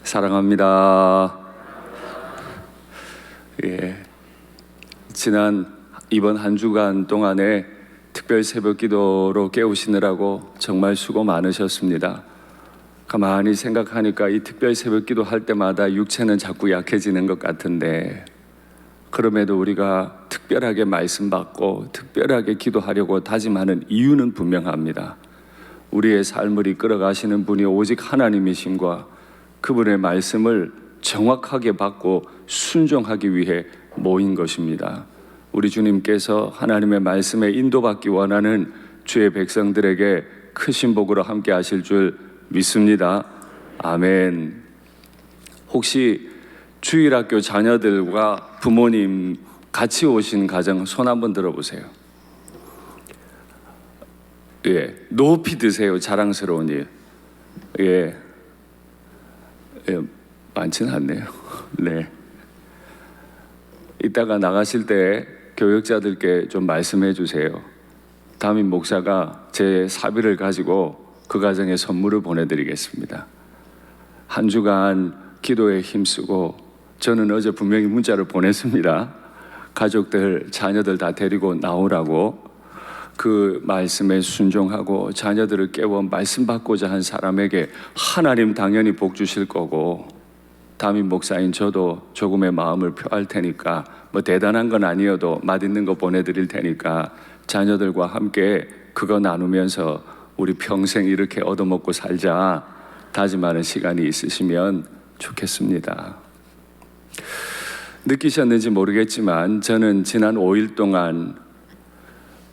사랑합니다. 이번 한 주간 동안에 특별 새벽 기도로 깨우시느라고 정말 수고 많으셨습니다. 가만히 생각하니까 이 특별 새벽 기도 할 때마다 육체는 자꾸 약해지는 것 같은데, 그럼에도 우리가 특별하게 말씀 받고 특별하게 기도하려고 다짐하는 이유는 분명합니다. 우리의 삶을 이끌어가시는 분이 오직 하나님이심과 그분의 말씀을 정확하게 받고 순종하기 위해 모인 것입니다. 우리 주님께서 하나님의 말씀에 인도받기 원하는 주의 백성들에게 크신 복으로 함께 하실 줄 믿습니다. 아멘. 혹시 주일학교 자녀들과 부모님 같이 오신 가정 손 한번 들어보세요. 높이 드세요. 자랑스러운 일. 많지는 않네요. 네. 이따가 나가실 때 교역자들께 좀 말씀해 주세요. 담임 목사가 제 사비를 가지고 그 가정에 선물을 보내드리겠습니다. 한 주간 기도에 힘쓰고, 저는 어제 분명히 문자를 보냈습니다. 가족들, 자녀들 다 데리고 나오라고. 그 말씀에 순종하고 자녀들을 깨워 말씀 받고자 한 사람에게 하나님 당연히 복 주실 거고, 담임 목사인 저도 조금의 마음을 표할 테니까, 뭐 대단한 건 아니어도 맛있는 거 보내드릴 테니까 자녀들과 함께 그거 나누면서 우리 평생 이렇게 얻어먹고 살자 다짐하는 시간이 있으시면 좋겠습니다. 느끼셨는지 모르겠지만 저는 지난 5일 동안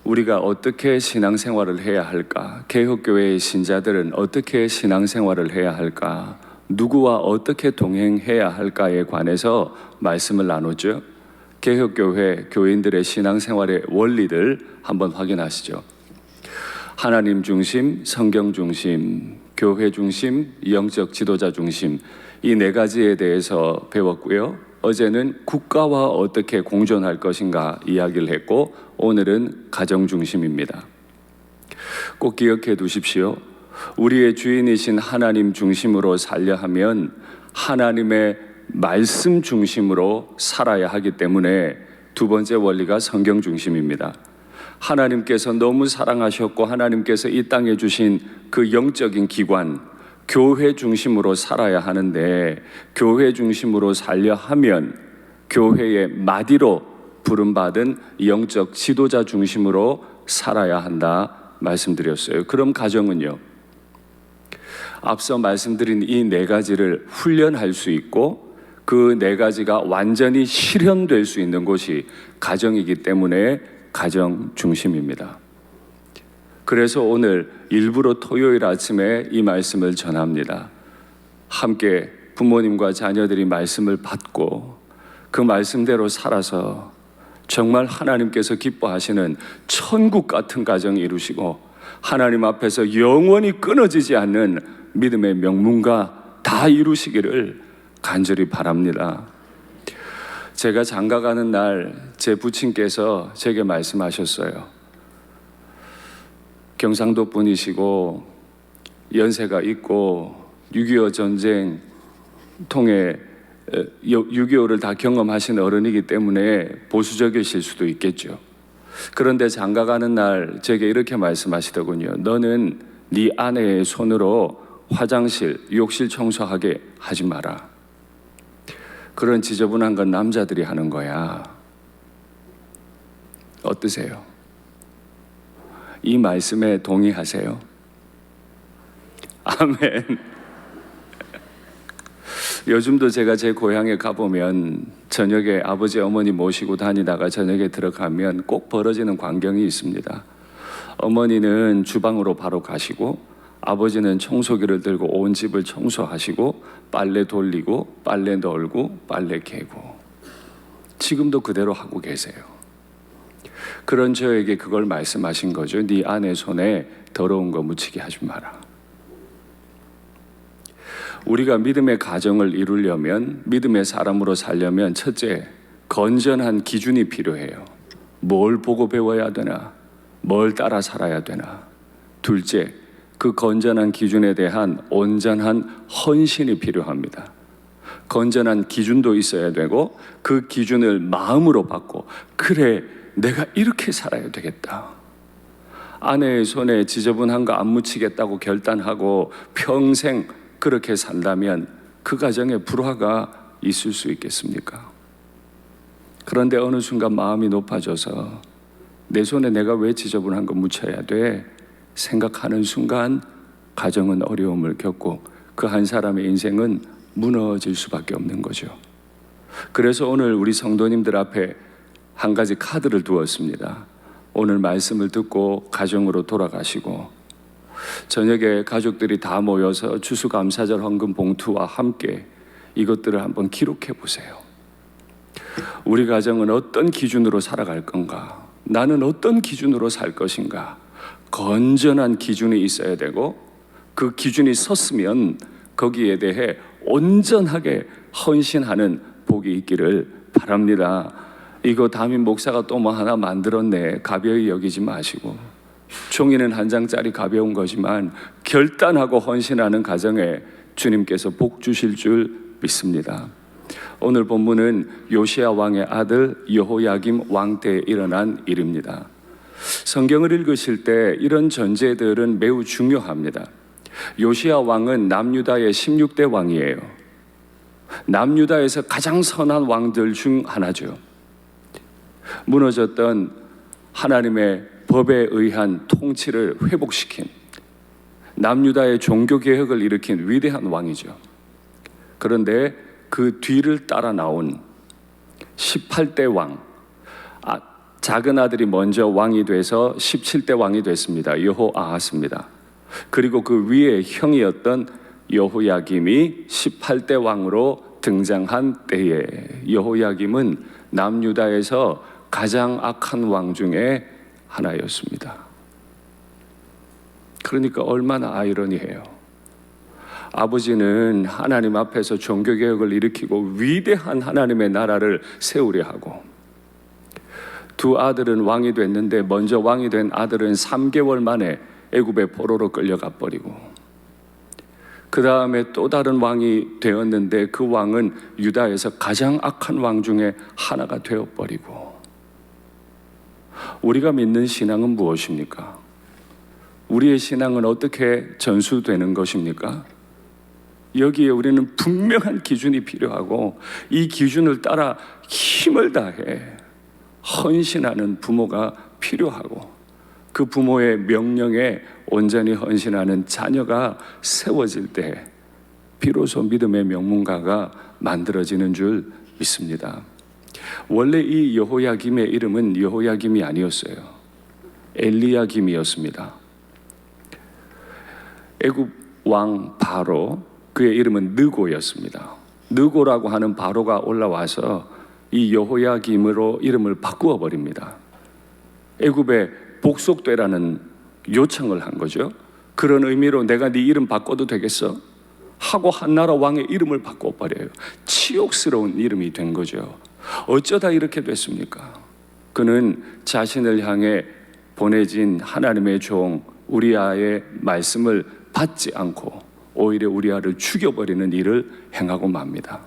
우리가 어떻게 신앙생활을 해야 할까? 개혁교회의 신자들은 어떻게 신앙생활을 해야 할까? 누구와 어떻게 동행해야 할까에 관해서 말씀을 나누죠. 개혁교회 교인들의 신앙생활의 원리들 한번 확인하시죠. 하나님 중심, 성경 중심, 교회 중심, 영적 지도자 중심, 이 네 가지에 대해서 배웠고요. 어제는 국가와 어떻게 공존할 것인가 이야기를 했고, 오늘은 가정 중심입니다. 꼭 기억해 두십시오. 우리의 주인이신 하나님 중심으로 살려 하면 하나님의 말씀 중심으로 살아야 하기 때문에 두 번째 원리가 성경 중심입니다. 하나님께서 너무 사랑하셨고 하나님께서 이 땅에 주신 그 영적인 기관, 교회 중심으로 살아야 하는데, 교회 중심으로 살려 하면 교회의 마디로 부름받은 영적 지도자 중심으로 살아야 한다 말씀드렸어요. 그럼 가정은요? 앞서 말씀드린 이 네 가지를 훈련할 수 있고 그 네 가지가 완전히 실현될 수 있는 곳이 가정이기 때문에 가정 중심입니다. 그래서 오늘 일부러 토요일 아침에 이 말씀을 전합니다. 함께 부모님과 자녀들이 말씀을 받고 그 말씀대로 살아서 정말 하나님께서 기뻐하시는 천국 같은 가정 이루시고 하나님 앞에서 영원히 끊어지지 않는 믿음의 명문가 다 이루시기를 간절히 바랍니다. 제가 장가가는 날 제 부친께서 제게 말씀하셨어요. 경상도 분이시고 연세가 있고 6.25 전쟁 통해 6.25를 다 경험하신 어른이기 때문에 보수적이실 수도 있겠죠. 그런데 장가가는 날 제게 이렇게 말씀하시더군요. 너는 네 아내의 손으로 화장실, 욕실 청소하게 하지 마라. 그런 지저분한 건 남자들이 하는 거야. 어떠세요? 이 말씀에 동의하세요? 아멘. 요즘도 제가 제 고향에 가보면 저녁에 아버지 어머니 모시고 다니다가 저녁에 들어가면 꼭 벌어지는 광경이 있습니다. 어머니는 주방으로 바로 가시고 아버지는 청소기를 들고 온 집을 청소하시고 빨래 돌리고 빨래 널고 빨래 개고, 지금도 그대로 하고 계세요. 그런 저에게 그걸 말씀하신 거죠. 네 아내 손에 더러운 거 묻히게 하지 마라. 우리가 믿음의 가정을 이루려면, 믿음의 사람으로 살려면 첫째, 건전한 기준이 필요해요. 뭘 보고 배워야 되나? 뭘 따라 살아야 되나? 둘째, 그 그 건전한 기준에 대한 온전한 헌신이 필요합니다. 건전한 기준도 있어야 되고 그 기준을 마음으로 받고 그래 내가 이렇게 살아야 되겠다. 아내의 손에 지저분한 거 안 묻히겠다고 결단하고 평생 그렇게 산다면 그 가정에 불화가 있을 수 있겠습니까? 그런데 어느 순간 마음이 높아져서 내 손에 내가 왜 지저분한 거 묻혀야 돼? 생각하는 순간 가정은 어려움을 겪고 그 한 사람의 인생은 무너질 수밖에 없는 거죠. 그래서 오늘 우리 성도님들 앞에 한 가지 카드를 두었습니다. 오늘 말씀을 듣고 가정으로 돌아가시고 저녁에 가족들이 다 모여서 추수감사절 헌금 봉투와 함께 이것들을 한번 기록해 보세요. 우리 가정은 어떤 기준으로 살아갈 건가? 나는 어떤 기준으로 살 것인가? 건전한 기준이 있어야 되고 그 기준이 섰으면 거기에 대해 온전하게 헌신하는 복이 있기를 바랍니다. 이거 담임 목사가 또 뭐 하나 만들었네 가벼이 여기지 마시고 종이는 한 장짜리 가벼운 거지만 결단하고 헌신하는 가정에 주님께서 복 주실 줄 믿습니다. 오늘 본문은 요시야 왕의 아들 여호야김 왕 때에 일어난 일입니다. 성경을 읽으실 때 이런 전제들은 매우 중요합니다. 요시야 왕은 남유다의 16대 왕이에요. 남유다에서 가장 선한 왕들 중 하나죠. 무너졌던 하나님의 법에 의한 통치를 회복시킨 남유다의 종교개혁을 일으킨 위대한 왕이죠. 그런데 그 뒤를 따라 나온 18대 왕, 작은 아들이 먼저 왕이 돼서 17대 왕이 됐습니다. 여호아하스입니다. 그리고 그 위에 형이었던 여호야김이 18대 왕으로 등장한 때에 여호야김은 남유다에서 가장 악한 왕 중에 하나였습니다. 그러니까 얼마나 아이러니해요. 아버지는 하나님 앞에서 종교개혁을 일으키고 위대한 하나님의 나라를 세우려 하고 두 아들은 왕이 됐는데 먼저 왕이 된 아들은 3개월 만에 애굽의 포로로 끌려가 버리고 그 다음에 또 다른 왕이 되었는데 그 왕은 유다에서 가장 악한 왕 중에 하나가 되어버리고 우리가 믿는 신앙은 무엇입니까? 우리의 신앙은 어떻게 전수되는 것입니까? 여기에 우리는 분명한 기준이 필요하고 이 기준을 따라 힘을 다해 헌신하는 부모가 필요하고 그 부모의 명령에 온전히 헌신하는 자녀가 세워질 때 비로소 믿음의 명문가가 만들어지는 줄 믿습니다. 원래 이 여호야김의 이름은 여호야김이 아니었어요. 엘리야김이었습니다. 애굽 왕 바로, 그의 이름은 느고였습니다. 느고라고 하는 바로가 올라와서 이 여호야김으로 이름을 바꾸어 버립니다. 애굽에 복속되라는 요청을 한 거죠. 그런 의미로 내가 네 이름 바꿔도 되겠어? 하고 한 나라 왕의 이름을 바꿔버려요. 치욕스러운 이름이 된 거죠. 어쩌다 이렇게 됐습니까? 그는 자신을 향해 보내진 하나님의 종 우리아의 말씀을 받지 않고 오히려 우리아를 죽여버리는 일을 행하고 맙니다.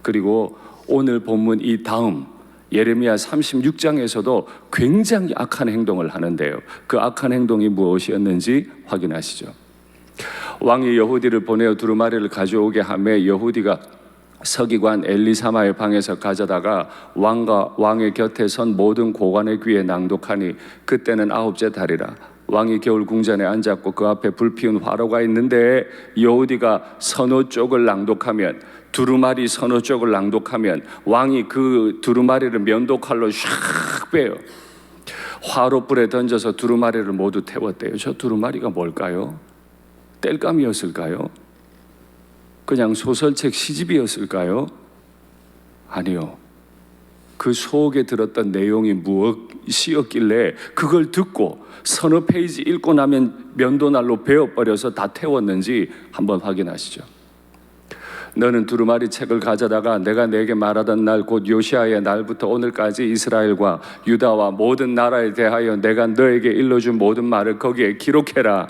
그리고 오늘 본문 이 다음 예레미야 36장에서도 굉장히 악한 행동을 하는데요. 그 악한 행동이 무엇이었는지 확인하시죠. 왕이 여후디를 보내어 두루마리를 가져오게 하매 여후디가 서기관 엘리사마의 방에서 가져다가 왕과 왕의 곁에 선 모든 고관의 귀에 낭독하니 그때는 9째 달이라. 왕이 겨울 궁전에 앉았고 그 앞에 불피운 화로가 있는데 여후디가 서너 쪽을 낭독하면 두루마리 서너 쪽을 낭독하면 왕이 그 두루마리를 면도칼로 샥 빼요. 화로불에 던져서 두루마리를 모두 태웠대요. 저 두루마리가 뭘까요? 땔감이었을까요? 그냥 소설책 시집이었을까요? 아니요. 그 속에 들었던 내용이 무엇이었길래 그걸 듣고 서너 페이지 읽고 나면 면도날로 베어버려서 다 태웠는지 한번 확인하시죠. 너는 두루마리 책을 가져다가 내가 내게 말하던 날 곧 요시아의 날부터 오늘까지 이스라엘과 유다와 모든 나라에 대하여 내가 너에게 일러준 모든 말을 거기에 기록해라.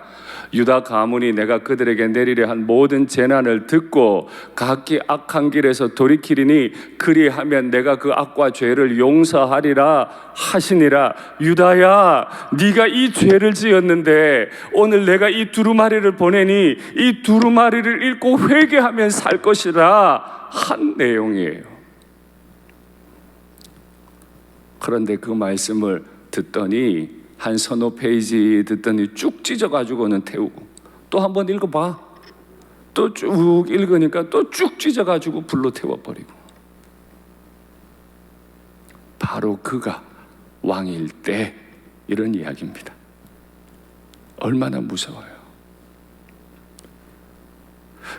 유다 가문이 내가 그들에게 내리려 한 모든 재난을 듣고 각기 악한 길에서 돌이키리니 그리하면 내가 그 악과 죄를 용서하리라 하시니라. 유다야, 네가 이 죄를 지었는데 오늘 내가 이 두루마리를 보내니 이 두루마리를 읽고 회개하면 살 것이라 한 내용이에요. 그런데 그 말씀을 듣더니 한 서너 페이지 듣더니 쭉 찢어가지고는 태우고, 또 한 번 읽어봐, 또 쭉 읽으니까 또 쭉 찢어가지고 불로 태워버리고. 바로 그가 왕일 때 이런 이야기입니다. 얼마나 무서워요.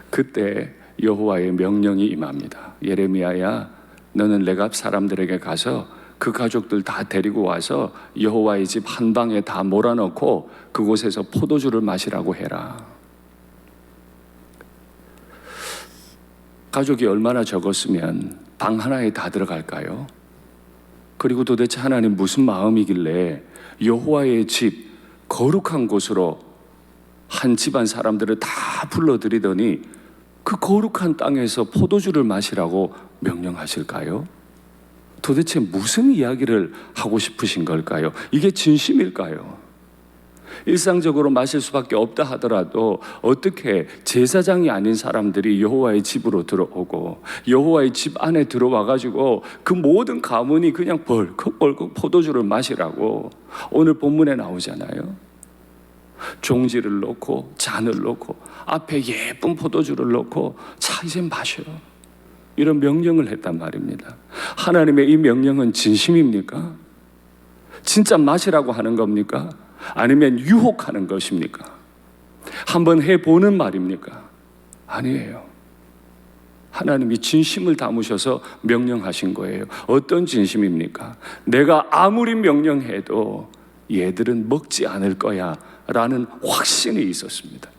그때 여호와의 명령이 임합니다. 예레미야야, 너는 레갑 사람들에게 가서 그 가족들 다 데리고 와서 여호와의 집 한 방에 다 몰아넣고 그곳에서 포도주를 마시라고 해라. 가족이 얼마나 적었으면 방 하나에 다 들어갈까요? 그리고 도대체 하나님 무슨 마음이길래 여호와의 집 거룩한 곳으로 한 집안 사람들을 다 불러들이더니 그 거룩한 땅에서 포도주를 마시라고 명령하실까요? 도대체 무슨 이야기를 하고 싶으신 걸까요? 이게 진심일까요? 일상적으로 마실 수밖에 없다 하더라도 어떻게 제사장이 아닌 사람들이 여호와의 집으로 들어오고 여호와의 집 안에 들어와 가지고 그 모든 가문이 그냥 벌컥벌컥 포도주를 마시라고 오늘 본문에 나오잖아요. 종지를 놓고 잔을 놓고 앞에 예쁜 포도주를 놓고 자 이제 마셔, 이런 명령을 했단 말입니다. 하나님의 이 명령은 진심입니까? 진짜 마시라고 하는 겁니까? 아니면 유혹하는 것입니까? 한번 해보는 말입니까? 아니에요. 하나님이 진심을 담으셔서 명령하신 거예요. 어떤 진심입니까? 내가 아무리 명령해도 얘들은 먹지 않을 거야 라는 확신이 있었습니다.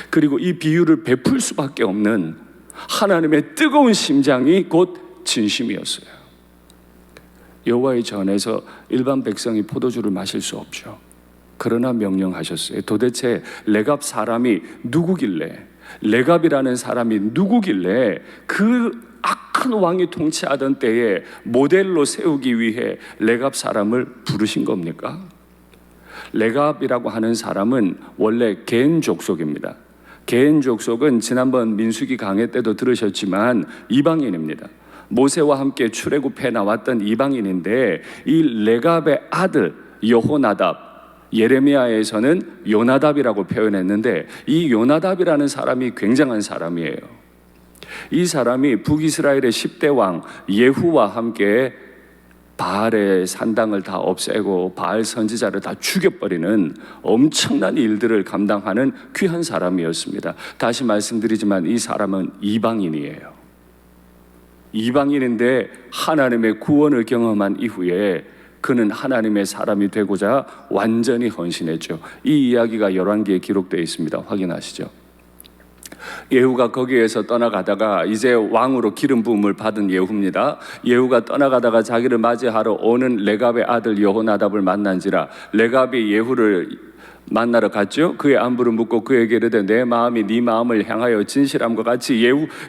그리고 이 비유를 베풀 수밖에 없는 하나님의 뜨거운 심장이 곧 진심이었어요. 여호와의 전에서 일반 백성이 포도주를 마실 수 없죠. 그러나 명령하셨어요. 도대체 레갑 사람이 누구길래, 레갑이라는 사람이 누구길래 그 악한 왕이 통치하던 때에 모델로 세우기 위해 레갑 사람을 부르신 겁니까? 레갑이라고 하는 사람은 원래 겐 족속입니다. 겐 족속은 지난번 민수기 강해 때도 들으셨지만 이방인입니다. 모세와 함께 출애굽해 나왔던 이방인인데 이 레갑의 아들 여호나답, 예레미야에서는 요나답이라고 표현했는데 이 요나답이라는 사람이 굉장한 사람이에요. 이 사람이 북이스라엘의 10대 왕 예후와 함께 바알의 산당을 다 없애고 바알 선지자를 다 죽여버리는 엄청난 일들을 감당하는 귀한 사람이었습니다. 다시 말씀드리지만 이 사람은 이방인이에요. 이방인인데 하나님의 구원을 경험한 이후에 그는 하나님의 사람이 되고자 완전히 헌신했죠. 이 이야기가 열왕기에 기록되어 있습니다. 확인하시죠. 예후가 거기에서 떠나가다가 이제 왕으로 기름 부음을 받은 예후입니다. 예후가 떠나가다가 자기를 맞이하러 오는 레갑의 아들 여호나답을 만난지라. 레갑이 예후를 만나러 갔죠. 그의 안부를 묻고 그에게 이르되 내 마음이 네 마음을 향하여 진실함과 같이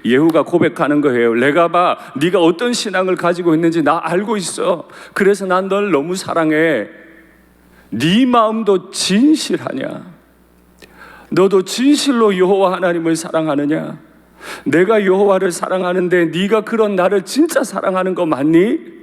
예후가 고백하는 거예요. 레갑아, 네가 어떤 신앙을 가지고 있는지 나 알고 있어. 그래서 난 널 너무 사랑해. 네 마음도 진실하냐? 너도 진실로 여호와 하나님을 사랑하느냐? 내가 여호와를 사랑하는데 네가 그런 나를 진짜 사랑하는 거 맞니?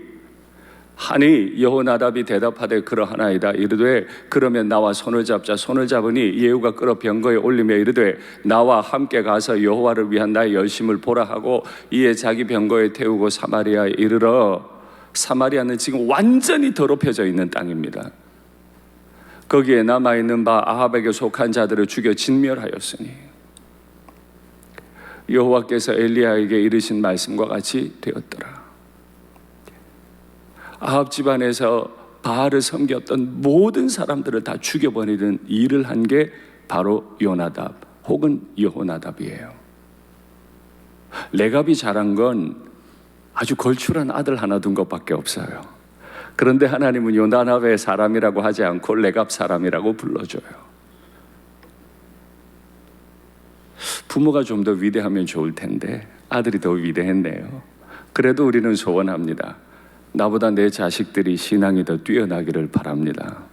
하니 여호나답이 대답하되 그러하나이다. 이르되 그러면 나와 손을 잡자. 손을 잡으니 예후가 끌어 병거에 올리며 이르되 나와 함께 가서 여호와를 위한 나의 열심을 보라 하고 이에 자기 병거에 태우고 사마리아에 이르러. 사마리아는 지금 완전히 더럽혀져 있는 땅입니다. 거기에 남아있는 바 아합에게 속한 자들을 죽여 진멸하였으니 여호와께서 엘리야에게 이르신 말씀과 같이 되었더라. 아합 집안에서 바알을 섬겼던 모든 사람들을 다 죽여버리는 일을 한 게 바로 요나답 혹은 여호나답이에요. 레갑이 자란 건 아주 걸출한 아들 하나 둔 것밖에 없어요. 그런데 하나님은 요나답의 사람이라고 하지 않고 레갑 사람이라고 불러줘요. 부모가 좀 더 위대하면 좋을 텐데 아들이 더 위대했네요. 그래도 우리는 소원합니다. 나보다 내 자식들이 신앙이 더 뛰어나기를 바랍니다.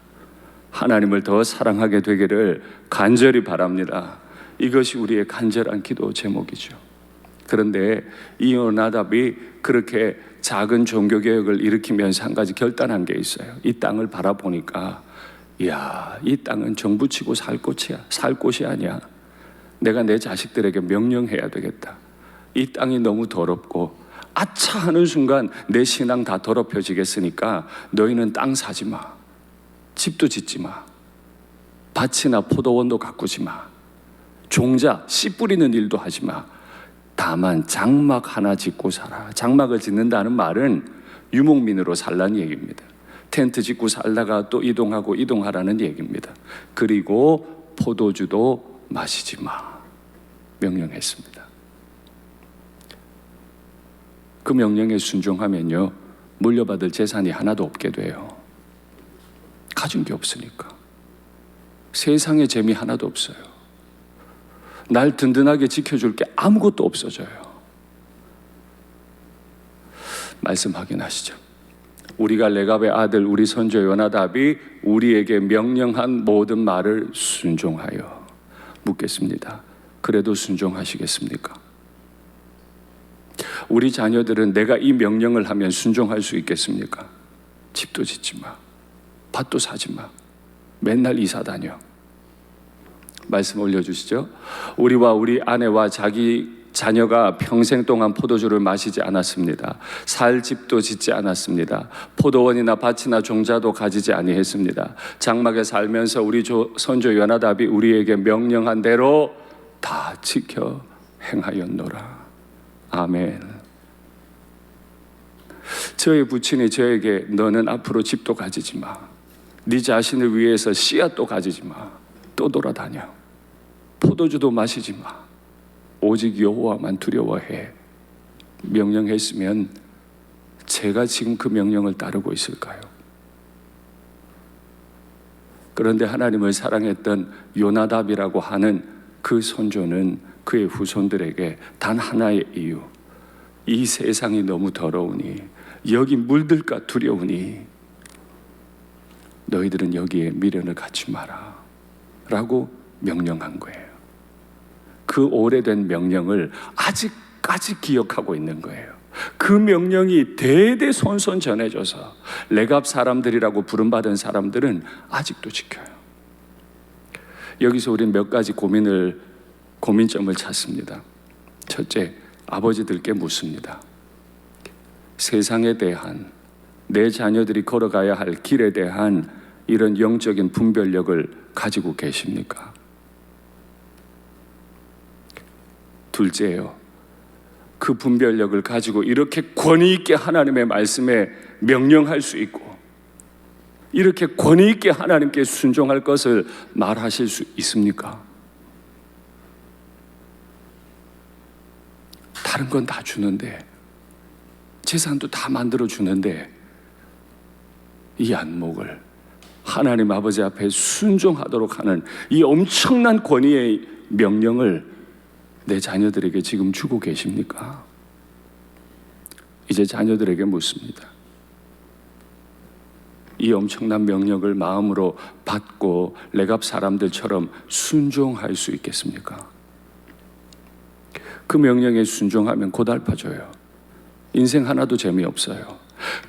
하나님을 더 사랑하게 되기를 간절히 바랍니다. 이것이 우리의 간절한 기도 제목이죠. 그런데 이 요나답이 그렇게 작은 종교개혁을 일으키면서 한 가지 결단한 게 있어요. 이 땅을 바라보니까 이야, 이 땅은 정부치고 살 곳이 아니야. 내가 내 자식들에게 명령해야 되겠다. 이 땅이 너무 더럽고 아차 하는 순간 내 신앙 다 더럽혀지겠으니까 너희는 땅 사지 마. 집도 짓지 마. 밭이나 포도원도 가꾸지 마. 종자, 씨 뿌리는 일도 하지 마. 다만 장막 하나 짓고 살아. 장막을 짓는다는 말은 유목민으로 살라는 얘기입니다. 텐트 짓고 살다가 또 이동하라는 얘기입니다. 그리고 포도주도 마시지 마. 명령했습니다. 그 명령에 순종하면요, 물려받을 재산이 하나도 없게 돼요. 가진 게 없으니까. 세상에 재미 하나도 없어요. 날 든든하게 지켜줄 게 아무것도 없어져요. 말씀 확인하시죠. 우리가 레갑의 아들 우리 선조 요나답이 우리에게 명령한 모든 말을 순종하여. 묻겠습니다. 그래도 순종하시겠습니까? 우리 자녀들은 내가 이 명령을 하면 순종할 수 있겠습니까? 집도 짓지 마. 밭도 사지 마. 맨날 이사 다녀. 말씀 올려주시죠. 우리와 우리 아내와 자기 자녀가 평생 동안 포도주를 마시지 않았습니다. 살 집도 짓지 않았습니다. 포도원이나 밭이나 종자도 가지지 아니했습니다. 장막에 살면서 우리 선조 요나답이 우리에게 명령한 대로 다 지켜 행하였노라. 아멘. 저의 부친이 저에게 너는 앞으로 집도 가지지 마. 네 자신을 위해서 씨앗도 가지지 마. 또 돌아다녀. 포도주도 마시지 마. 오직 여호와만 두려워해. 명령했으면 제가 지금 그 명령을 따르고 있을까요? 그런데 하나님을 사랑했던 요나답이라고 하는 그 선조는 그의 후손들에게 단 하나의 이유, 이 세상이 너무 더러우니, 여기 물들까 두려우니 너희들은 여기에 미련을 갖지 마라 라고 명령한 거예요. 그 오래된 명령을 아직까지 기억하고 있는 거예요. 그 명령이 대대손손 전해져서 레갑 사람들이라고 부름받은 사람들은 아직도 지켜요. 여기서 우리는 몇 가지 고민점을 찾습니다. 첫째, 아버지들께 묻습니다. 세상에 대한, 내 자녀들이 걸어가야 할 길에 대한 이런 영적인 분별력을 가지고 계십니까? 둘째요, 그 분별력을 가지고 이렇게 권위 있게 하나님의 말씀에 명령할 수 있고 이렇게 권위 있게 하나님께 순종할 것을 말하실 수 있습니까? 다른 건 다 주는데, 재산도 다 만들어 주는데 이 안목을 하나님 아버지 앞에 순종하도록 하는 이 엄청난 권위의 명령을 내 자녀들에게 지금 주고 계십니까? 이제 자녀들에게 묻습니다. 이 엄청난 명령을 마음으로 받고 레갑 사람들처럼 순종할 수 있겠습니까? 그 명령에 순종하면 고달파져요. 인생 하나도 재미없어요.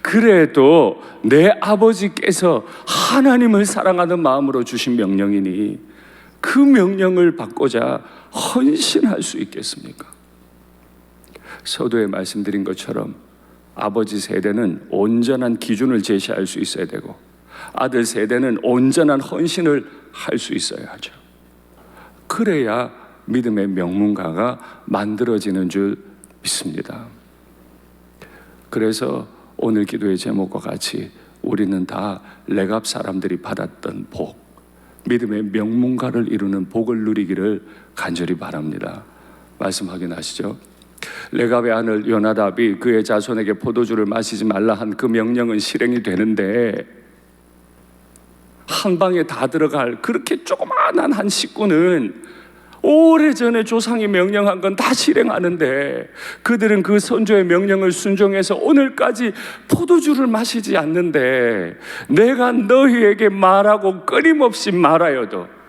그래도 내 아버지께서 하나님을 사랑하는 마음으로 주신 명령이니 그 명령을 받고자 헌신할 수 있겠습니까? 서두에 말씀드린 것처럼 아버지 세대는 온전한 기준을 제시할 수 있어야 되고 아들 세대는 온전한 헌신을 할 수 있어야 하죠. 그래야 믿음의 명문가가 만들어지는 줄 믿습니다. 그래서 오늘 기도의 제목과 같이 우리는 다 레갑 사람들이 받았던 복, 믿음의 명문가를 이루는 복을 누리기를 간절히 바랍니다. 말씀 확인하시죠. 레갑의 아들 요나답이 그의 자손에게 포도주를 마시지 말라 한 그 명령은 실행이 되는데, 한 방에 다 들어갈 그렇게 조그마한 한 식구는 오래전에 조상이 명령한 건 다 실행하는데, 그들은 그 선조의 명령을 순종해서 오늘까지 포도주를 마시지 않는데, 내가 너희에게 말하고 끊임없이 말하여도,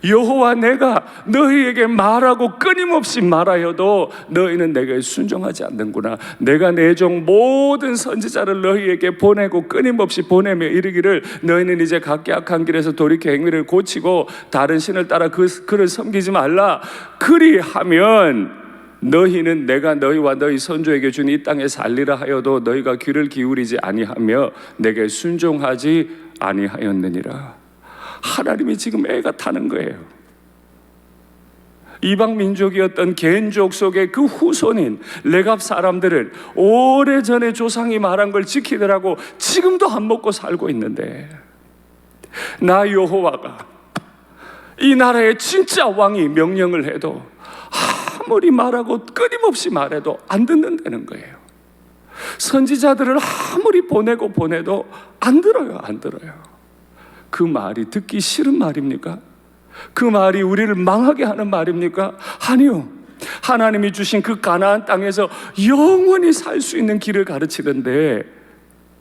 여호와 내가 너희에게 말하고 끊임없이 말하여도 너희는 내게 순종하지 않는구나. 내가 내 종 모든 선지자를 너희에게 보내고 끊임없이 보내며 이르기를, 너희는 이제 각기 악한 길에서 돌이켜 행위를 고치고 다른 신을 따라 그를 섬기지 말라. 그리하면 너희는 내가 너희와 너희 선조에게 준 이 땅에 살리라 하여도 너희가 귀를 기울이지 아니하며 내게 순종하지 아니하였느니라. 하나님이 지금 애가 타는 거예요. 이방 민족이었던 겐족 속의 그 후손인 레갑 사람들은 오래전에 조상이 말한 걸 지키더라고 지금도 안 먹고 살고 있는데, 나 여호와가 이 나라의 진짜 왕이 명령을 해도 아무리 말하고 끊임없이 말해도 안 듣는다는 거예요. 선지자들을 아무리 보내도 안 들어요. 그 말이 듣기 싫은 말입니까? 그 말이 우리를 망하게 하는 말입니까? 아니요. 하나님이 주신 그 가나안 땅에서 영원히 살 수 있는 길을 가르치는데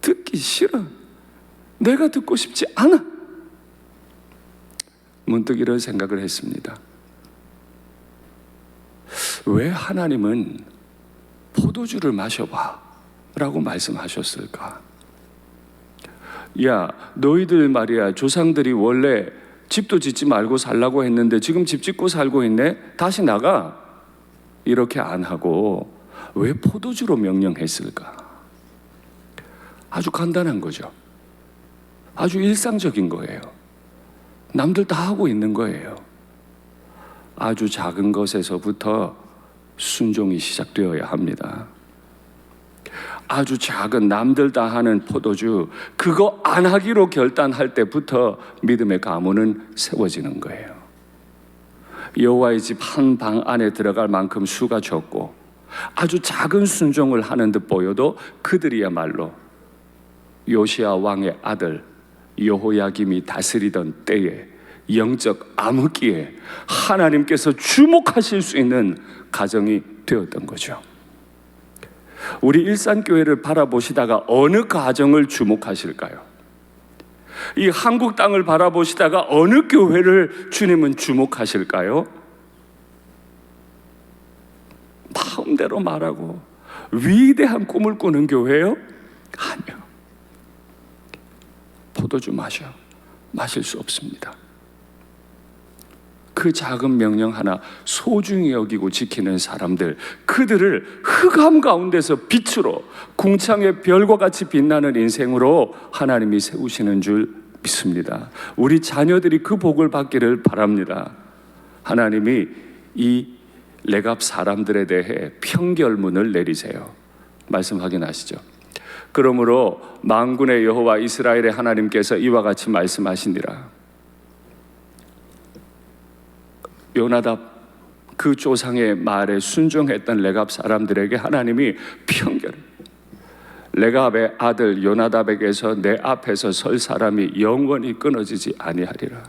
듣기 싫어. 내가 듣고 싶지 않아. 문득 이런 생각을 했습니다. 왜 하나님은 포도주를 마셔봐 라고 말씀하셨을까? 야, 너희들 말이야, 조상들이 원래 집도 짓지 말고 살라고 했는데 지금 집 짓고 살고 있네? 다시 나가. 이렇게 안 하고 왜 포도주로 명령했을까? 아주 간단한 거죠. 아주 일상적인 거예요. 남들 다 하고 있는 거예요. 아주 작은 것에서부터 순종이 시작되어야 합니다. 아주 작은 남들 다 하는 포도주, 그거 안 하기로 결단할 때부터 믿음의 가문은 세워지는 거예요. 여호와의 집 한 방 안에 들어갈 만큼 수가 적고 아주 작은 순종을 하는 듯 보여도 그들이야말로 요시야 왕의 아들 여호야김이 다스리던 때에 영적 암흑기에 하나님께서 주목하실 수 있는 가정이 되었던 거죠. 우리 일산교회를 바라보시다가 어느 가정을 주목하실까요? 이 한국 땅을 바라보시다가 어느 교회를 주님은 주목하실까요? 마음대로 말하고 위대한 꿈을 꾸는 교회요? 아니요. 포도주 마실 수 없습니다. 그 작은 명령 하나 소중히 여기고 지키는 사람들, 그들을 흑암 가운데서 빛으로 궁창의 별과 같이 빛나는 인생으로 하나님이 세우시는 줄 믿습니다. 우리 자녀들이 그 복을 받기를 바랍니다. 하나님이 이 레갑 사람들에 대해 평결문을 내리세요. 말씀 확인하시죠. 그러므로 만군의 여호와 이스라엘의 하나님께서 이와 같이 말씀하시니라. 요나답 그 조상의 말에 순종했던 레갑 사람들에게 하나님이 레갑의 아들 요나답에게서 내 앞에서 설 사람이 영원히 끊어지지 아니하리라.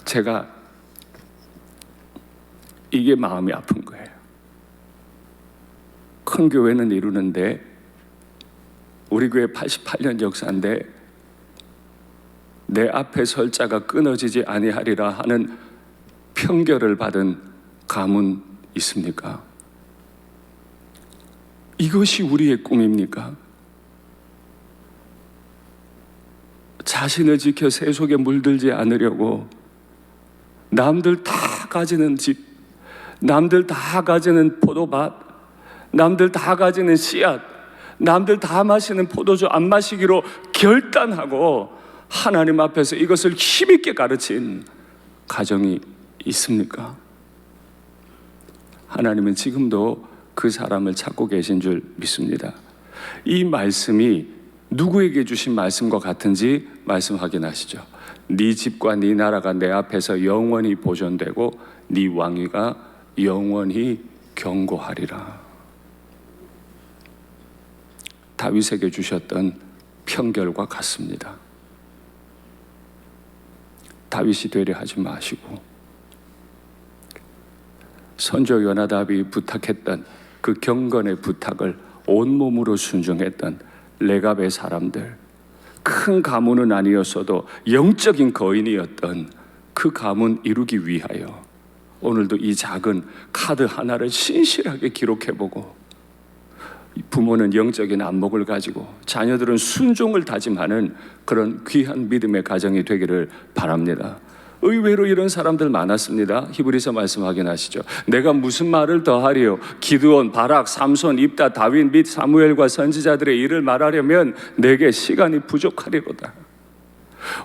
제가 이게 마음이 아픈 거예요. 큰 교회는 이루는데, 우리 교회 88년 역사인데 내 앞에 설 자가 끊어지지 아니하리라 하는 편결을 받은 가문 있습니까? 이것이 우리의 꿈입니까? 자신을 지켜 세속에 물들지 않으려고 남들 다 가지는 집, 남들 다 가지는 포도밭, 남들 다 가지는 씨앗, 남들 다 마시는 포도주 안 마시기로 결단하고 하나님 앞에서 이것을 힘있게 가르친 가정이 있습니까? 하나님은 지금도 그 사람을 찾고 계신 줄 믿습니다. 이 말씀이 누구에게 주신 말씀과 같은지 말씀 확인하시죠. 네 집과 네 나라가 내 앞에서 영원히 보존되고 네 왕위가 영원히 경고하리라. 다윗에게 주셨던 편결과 같습니다. 다윗이 되려 하지 마시고 선조 요나답이 부탁했던 그 경건의 부탁을 온몸으로 순종했던 레갑의 사람들, 큰 가문은 아니었어도 영적인 거인이었던 그 가문 이루기 위하여 오늘도 이 작은 카드 하나를 신실하게 기록해보고, 부모는 영적인 안목을 가지고 자녀들은 순종을 다짐하는 그런 귀한 믿음의 가정이 되기를 바랍니다. 의외로 이런 사람들 많았습니다. 히브리서 말씀 확인하시죠. 내가 무슨 말을 더하리요? 기드온, 바락, 삼손, 입다, 다윗 및 사무엘과 선지자들의 일을 말하려면 내게 시간이 부족하리로다.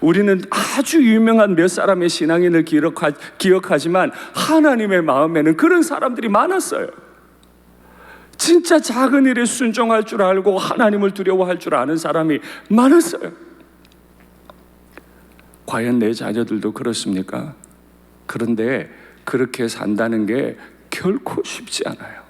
우리는 아주 유명한 몇 사람의 신앙인을 기억하지만 하나님의 마음에는 그런 사람들이 많았어요. 진짜 작은 일에 순종할 줄 알고 하나님을 두려워할 줄 아는 사람이 많았어요. 과연 내 자녀들도 그렇습니까? 그런데 그렇게 산다는 게 결코 쉽지 않아요.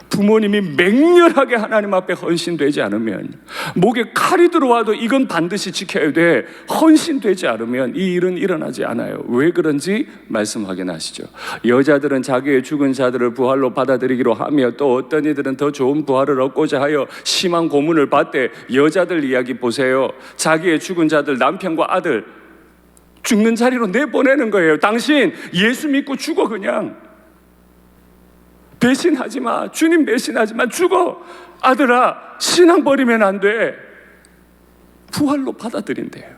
부모님이 맹렬하게 하나님 앞에 헌신되지 않으면, 목에 칼이 들어와도 이건 반드시 지켜야 돼, 헌신되지 않으면 이 일은 일어나지 않아요. 왜 그런지 말씀 확인하시죠. 여자들은 자기의 죽은 자들을 부활로 받아들이기로 하며 또 어떤 이들은 더 좋은 부활을 얻고자 하여 심한 고문을 받되, 여자들 이야기 보세요. 자기의 죽은 자들, 남편과 아들 죽는 자리로 내보내는 거예요. 당신 예수 믿고 죽어, 그냥 배신하지 마. 주님 배신하지 마. 죽어. 아들아, 신앙 버리면 안 돼. 부활로 받아들인대요.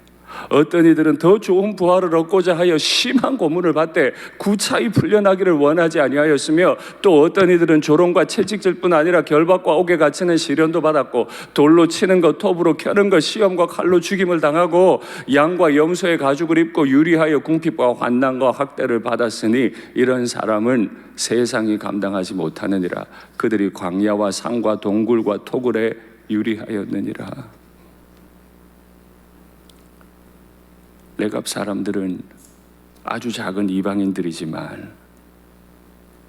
어떤 이들은 더 좋은 부활을 얻고자 하여 심한 고문을 받되 구차히 풀려나기를 원하지 아니하였으며, 또 어떤 이들은 조롱과 채찍질뿐 아니라 결박과 옥에 갇히는 시련도 받았고, 돌로 치는 것, 톱으로 켜는 것, 시험과 칼로 죽임을 당하고, 양과 염소의 가죽을 입고 유리하여 궁핍과 환난과 학대를 받았으니 이런 사람은 세상이 감당하지 못하느니라. 그들이 광야와 산과 동굴과 토굴에 유리하였느니라. 레갑 사람들은 아주 작은 이방인들이지만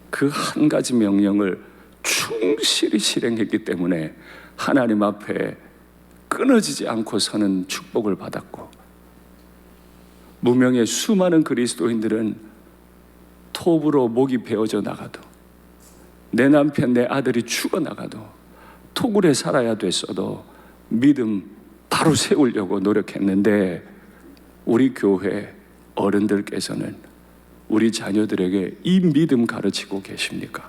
그 한 가지 명령을 충실히 실행했기 때문에 하나님 앞에 끊어지지 않고 서는 축복을 받았고, 무명의 수많은 그리스도인들은 톱으로 목이 베어져 나가도, 내 남편 내 아들이 죽어나가도, 토굴에 살아야 됐어도 믿음 바로 세우려고 노력했는데, 우리 교회 어른들께서는 우리 자녀들에게 이 믿음 가르치고 계십니까?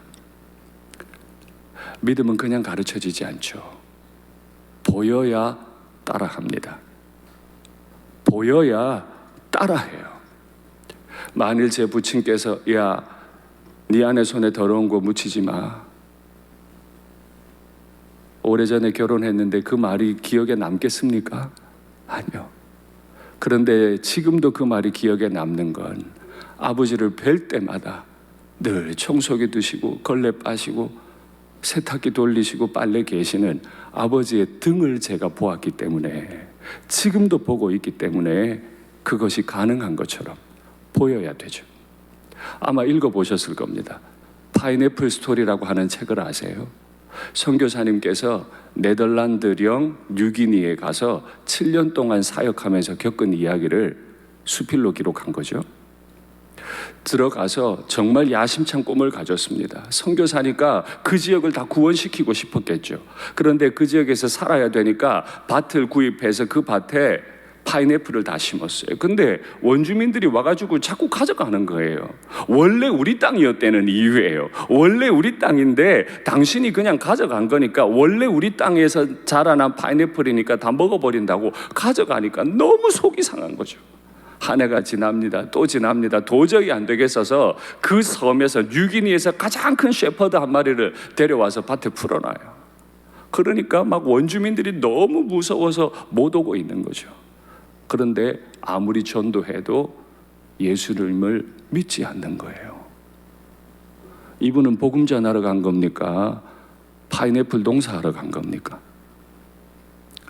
믿음은 그냥 가르쳐지지 않죠. 보여야 따라합니다. 보여야 따라해요. 만일 제 부친께서 야, 네 안에 손에 더러운 거 묻히지 마, 오래전에 결혼했는데 그 말이 기억에 남겠습니까? 아니요. 그런데 지금도 그 말이 기억에 남는 건 아버지를 뵐 때마다 늘 청소기 드시고 걸레 빠시고 세탁기 돌리시고 빨래 계시는 아버지의 등을 제가 보았기 때문에, 지금도 보고 있기 때문에 그것이 가능한 것처럼 보여야 되죠. 아마 읽어보셨을 겁니다. 파인애플 스토리라고 하는 책을 아세요? 선교사님께서 네덜란드령 뉴기니에 가서 7년 동안 사역하면서 겪은 이야기를 수필로 기록한 거죠. 들어가서 정말 야심찬 꿈을 가졌습니다. 선교사니까 그 지역을 다 구원시키고 싶었겠죠. 그런데 그 지역에서 살아야 되니까 밭을 구입해서 그 밭에 파인애플을 다 심었어요. 근데 원주민들이 와가지고 자꾸 가져가는 거예요. 원래 우리 땅이었다는 이유예요. 원래 우리 땅인데 당신이 그냥 가져간 거니까, 원래 우리 땅에서 자라난 파인애플이니까 다 먹어버린다고 가져가니까 너무 속이 상한 거죠. 한 해가 지납니다. 또 지납니다. 도저히 안 되겠어서 그 섬에서, 뉴기니에서 가장 큰 셰퍼드 한 마리를 데려와서 밭에 풀어놔요. 그러니까 막 원주민들이 너무 무서워서 못 오고 있는 거죠. 그런데 아무리 전도해도 예수님을 믿지 않는 거예요. 이분은 복음 전하러 간 겁니까? 파인애플 농사하러 간 겁니까?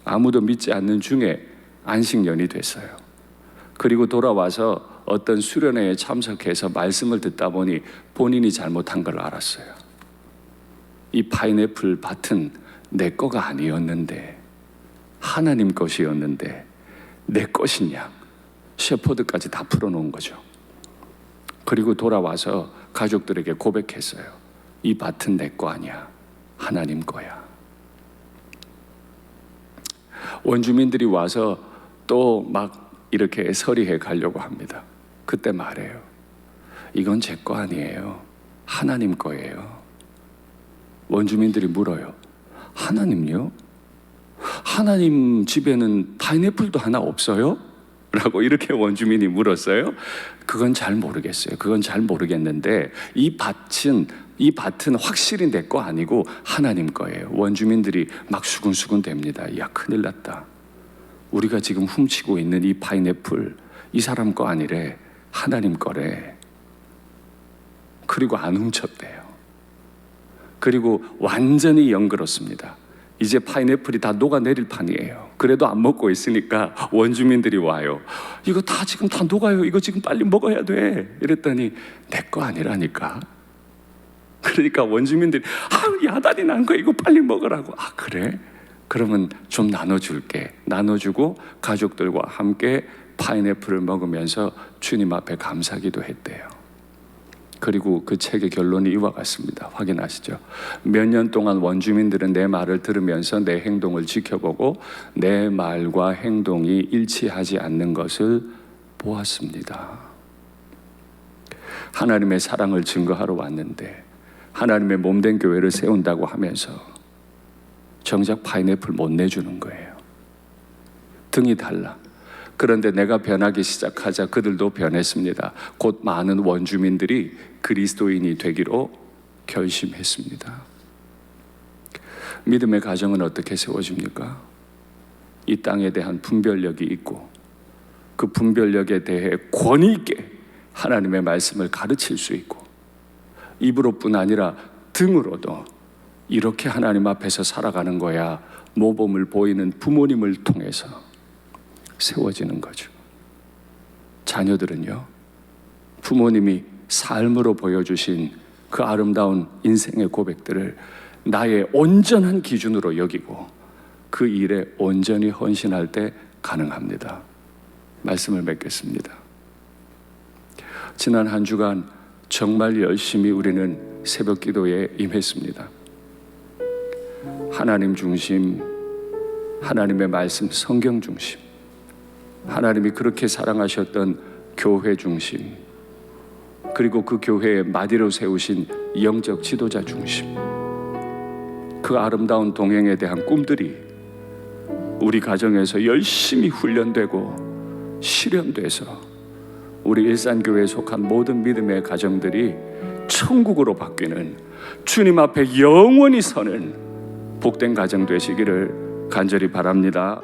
아무도 믿지 않는 중에 안식년이 됐어요. 그리고 돌아와서 어떤 수련회에 참석해서 말씀을 듣다 보니 본인이 잘못한 걸 알았어요. 이 파인애플 밭은 내 거가 아니었는데, 하나님 것이었는데 내 것이냐, 셰퍼드까지 다 풀어놓은 거죠. 그리고 돌아와서 가족들에게 고백했어요. 이 밭은 내 거 아니야, 하나님 거야. 원주민들이 와서 또 막 이렇게 서리해 가려고 합니다. 그때 말해요. 이건 제 거 아니에요, 하나님 거예요. 원주민들이 물어요. 하나님요? 하나님 집에는 파인애플도 하나 없어요? 라고 이렇게 원주민이 물었어요. 그건 잘 모르겠어요. 그건 잘 모르겠는데 이 밭은 확실히 내 거 아니고 하나님 거예요. 원주민들이 막 수근수근 됩니다. 야, 큰일 났다. 우리가 지금 훔치고 있는 이 파인애플, 이 사람 거 아니래, 하나님 거래. 그리고 안 훔쳤대요. 그리고 완전히 영그럽습니다. 이제 파인애플이 다 녹아내릴 판이에요. 그래도 안 먹고 있으니까 원주민들이 와요. 이거 다 지금 다 녹아요. 이거 지금 빨리 먹어야 돼. 이랬더니 내 거 아니라니까. 그러니까 원주민들이 야단이 난 거 이거 빨리 먹으라고. 아, 그래? 그러면 좀 나눠줄게. 나눠주고 가족들과 함께 파인애플을 먹으면서 주님 앞에 감사기도 했대요. 그리고 그 책의 결론이 이와 같습니다. 확인하시죠? 몇 년 동안 원주민들은 내 말을 들으면서 내 행동을 지켜보고 내 말과 행동이 일치하지 않는 것을 보았습니다. 하나님의 사랑을 증거하러 왔는데 하나님의 몸된 교회를 세운다고 하면서 정작 파인애플 못 내주는 거예요. 등이 달라. 그런데 내가 변하기 시작하자 그들도 변했습니다. 곧 많은 원주민들이 그리스도인이 되기로 결심했습니다. 믿음의 가정은 어떻게 세워집니까? 이 땅에 대한 분별력이 있고 그 분별력에 대해 권위 있게 하나님의 말씀을 가르칠 수 있고 입으로뿐 아니라 등으로도 이렇게 하나님 앞에서 살아가는 거야 모범을 보이는 부모님을 통해서 세워지는 거죠. 자녀들은요, 부모님이 삶으로 보여주신 그 아름다운 인생의 고백들을 나의 온전한 기준으로 여기고 그 일에 온전히 헌신할 때 가능합니다. 말씀을 맺겠습니다. 지난 한 주간 정말 열심히 우리는 새벽 기도에 임했습니다. 하나님 중심, 하나님의 말씀, 성경 중심, 하나님이 그렇게 사랑하셨던 교회 중심, 그리고 그 교회의 마디로 세우신 영적 지도자 중심, 그 아름다운 동행에 대한 꿈들이 우리 가정에서 열심히 훈련되고 실현돼서 우리 일산교회에 속한 모든 믿음의 가정들이 천국으로 바뀌는, 주님 앞에 영원히 서는 복된 가정 되시기를 간절히 바랍니다.